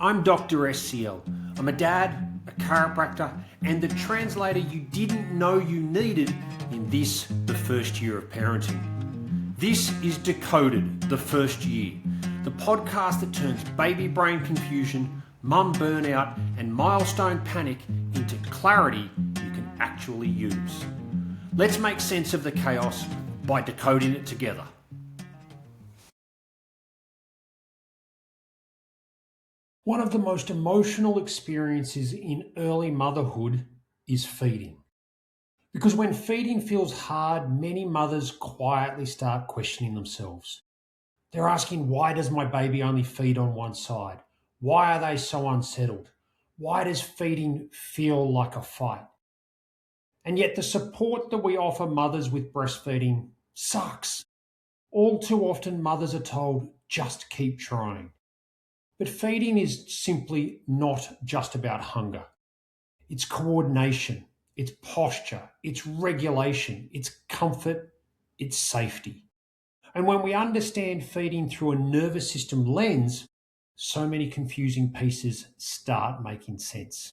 I'm Dr. SCL. I'm a dad, a chiropractor, and the translator you didn't know you needed in this, the first year of parenting. This is Decoded, the first year, the podcast that turns baby brain confusion, mum burnout, and milestone panic into clarity you can actually use. Let's make sense of the chaos by decoding it together. One of the most emotional experiences in early motherhood is feeding. Because when feeding feels hard, many mothers quietly start questioning themselves. They're asking, why does my baby only feed on one side? Why are they so unsettled? Why does feeding feel like a fight? And yet the support that we offer mothers with breastfeeding sucks. All too often mothers are told, just keep trying. But feeding is simply not just about hunger. It's coordination, it's posture, it's regulation, it's comfort, it's safety. And when we understand feeding through a nervous system lens, so many confusing pieces start making sense.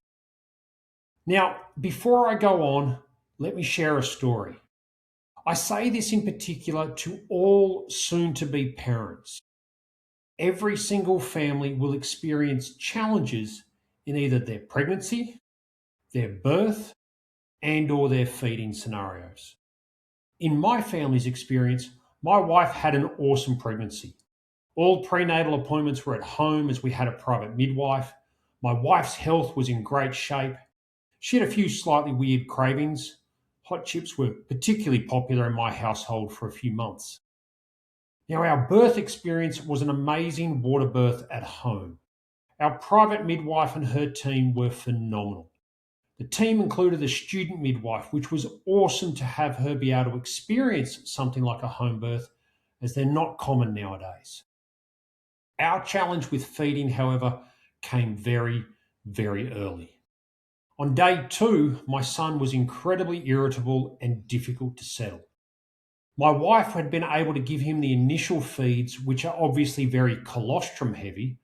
Now, before I go on, let me share a story. I say this in particular to all soon-to-be parents. Every single family will experience challenges in either their pregnancy, their birth, and or their feeding scenarios. In my family's experience, my wife had an awesome pregnancy. All prenatal appointments were at home as we had a private midwife. My wife's health was in great shape. She had a few slightly weird cravings. Hot chips were particularly popular in my household for a few months. Now, our birth experience was an amazing water birth at home. Our private midwife and her team were phenomenal. The team included a student midwife, which was awesome to have her be able to experience something like a home birth, as they're not common nowadays. Our challenge with feeding, however, came very, very early. On day 2, my son was incredibly irritable and difficult to settle. My wife had been able to give him the initial feeds, which are obviously very colostrum heavy,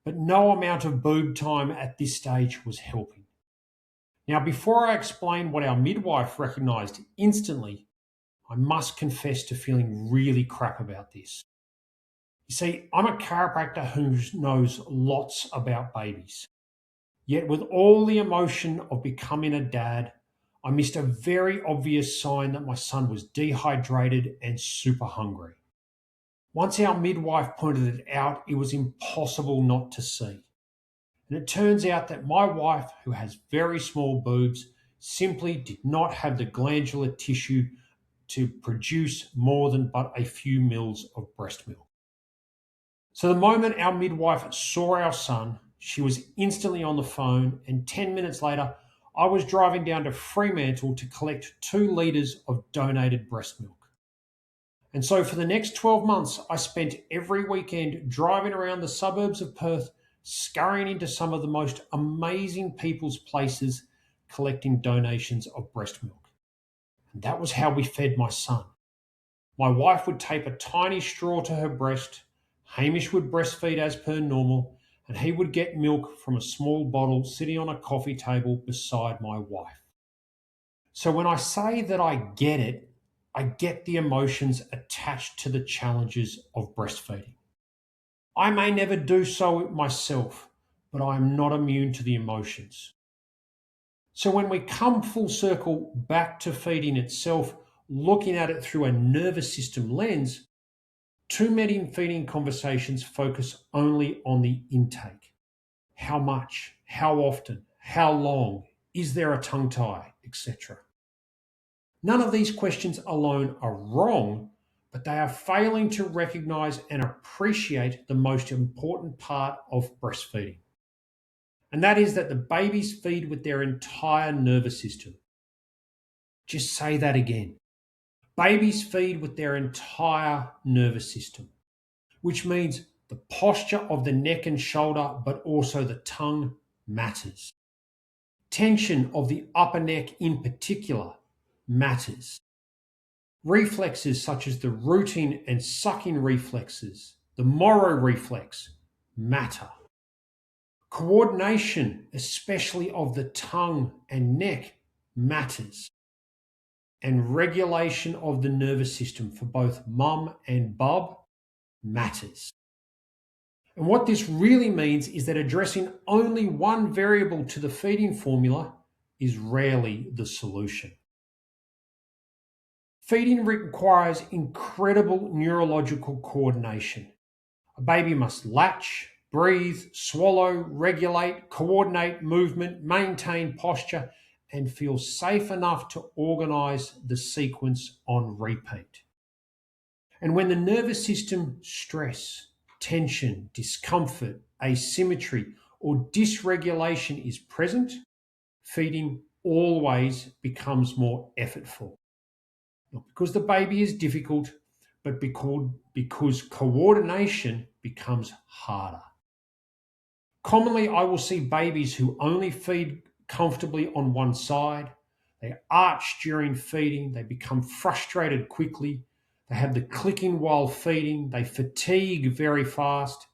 but no amount of boob time at this stage was helping. Now, before I explain what our midwife recognised instantly, I must confess to feeling really crap about this. You see, I'm a chiropractor who knows lots about babies. Yet with all the emotion of becoming a dad, I missed a very obvious sign that my son was dehydrated and super hungry. Once our midwife pointed it out, it was impossible not to see. And it turns out that my wife, who has very small boobs, simply did not have the glandular tissue to produce more than but a few mils of breast milk. So the moment our midwife saw our son, she was instantly on the phone, and 10 minutes later, I was driving down to Fremantle to collect 2 litres of donated breast milk. And so for the next 12 months, I spent every weekend driving around the suburbs of Perth, scurrying into some of the most amazing people's places, collecting donations of breast milk. And that was how we fed my son. My wife would tape a tiny straw to her breast, Hamish would breastfeed as per normal, and he would get milk from a small bottle sitting on a coffee table beside my wife. So when I say that I get it, I get the emotions attached to the challenges of breastfeeding. I may never do so myself, but I am not immune to the emotions. So when we come full circle back to feeding itself, looking at it through a nervous system lens, too many feeding conversations focus only on the intake. How much? How often? How long? Is there a tongue tie? Etc. None of these questions alone are wrong, but they are failing to recognize and appreciate the most important part of breastfeeding. And that is that the babies feed with their entire nervous system. Just say that again. Babies feed with their entire nervous system, which means the posture of the neck and shoulder, but also the tongue matters. Tension of the upper neck in particular matters. Reflexes such as the rooting and sucking reflexes, the Moro reflex, matter. Coordination, especially of the tongue and neck, matters. And regulation of the nervous system for both mum and bub matters. And what this really means is that addressing only one variable to the feeding formula is rarely the solution. Feeding requires incredible neurological coordination. A baby must latch, breathe, swallow, regulate, coordinate movement, maintain posture, and feel safe enough to organize the sequence on repeat. And when the nervous system stress, tension, discomfort, asymmetry, or dysregulation is present, feeding always becomes more effortful. Not because the baby is difficult, but because coordination becomes harder. Commonly, I will see babies who only feed comfortably on one side. They arch during feeding. They become frustrated quickly. They have the clicking while feeding. They fatigue very fast.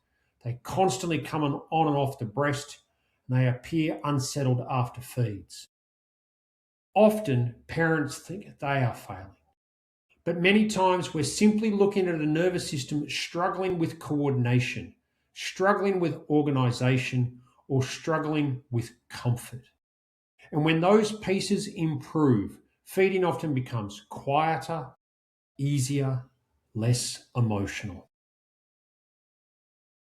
They constantly come on and off the breast. And they appear unsettled after feeds. Often, parents think they are failing. But many times we're simply looking at a nervous system struggling with coordination, struggling with organization, or struggling with comfort. And when those pieces improve, feeding often becomes quieter, easier, less emotional.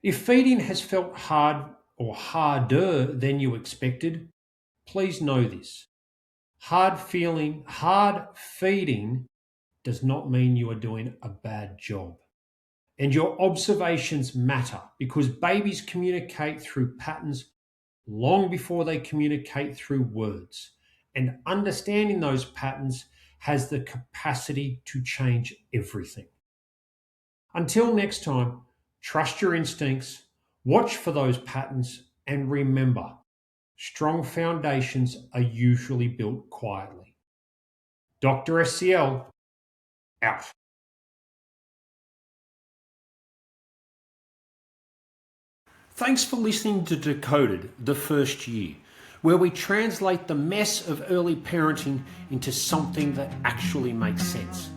If feeding has felt hard or harder than you expected, please know this. Hard feeding does not mean you are doing a bad job. And your observations matter because babies communicate through patterns long before they communicate through words. And understanding those patterns has the capacity to change everything. Until next time, trust your instincts, watch for those patterns, and remember, strong foundations are usually built quietly. Dr. SCL, out. Thanks for listening to Decoded, the first year, where we translate the mess of early parenting into something that actually makes sense.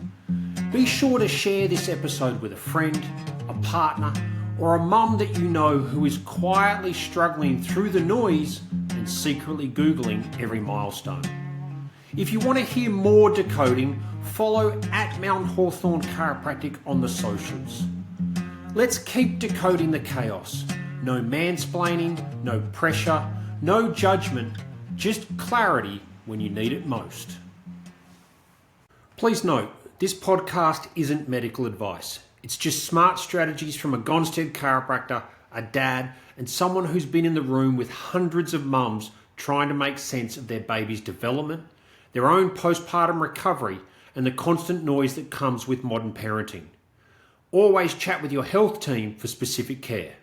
Be sure to share this episode with a friend, a partner, or a mum that you know who is quietly struggling through the noise and secretly Googling every milestone. If you want to hear more decoding, follow @Mount Hawthorne Chiropractic on the socials. Let's keep decoding the chaos. No mansplaining, no pressure, no judgment, just clarity when you need it most. Please note, this podcast isn't medical advice. It's just smart strategies from a Gonstead chiropractor, a dad, and someone who's been in the room with hundreds of mums trying to make sense of their baby's development, their own postpartum recovery, and the constant noise that comes with modern parenting. Always chat with your health team for specific care.